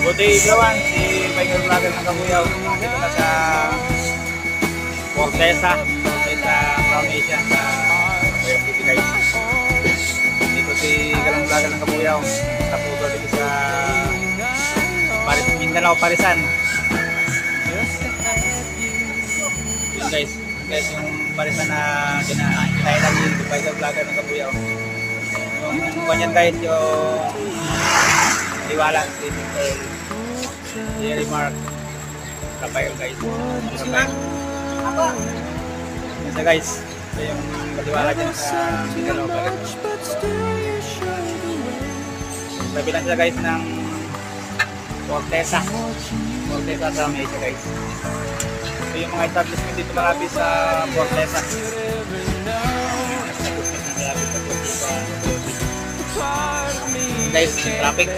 Buti everyone, si Biker Vlogger ng Kabuyaw. Dito na sa Fortesa Crown Asia sa Kabuyaw City guys. Dito si Galang Vlogger ng Kabuyaw. Tapuso dito sa Mindanao, Parisan. Yun guys yung Parisan na kinainan ni Biker Vlogger ng Kabuyaw. Yung kanyan guys, yung Liwala, si Remark Rafael guys. Ito guys, ito yung kaliwala dyan sa Mindanao. Sabi lang siya guys ng Fortesa sa Mesa guys. Ito yung mga establishment dito malapit sa Fortesa. Guys, traffic.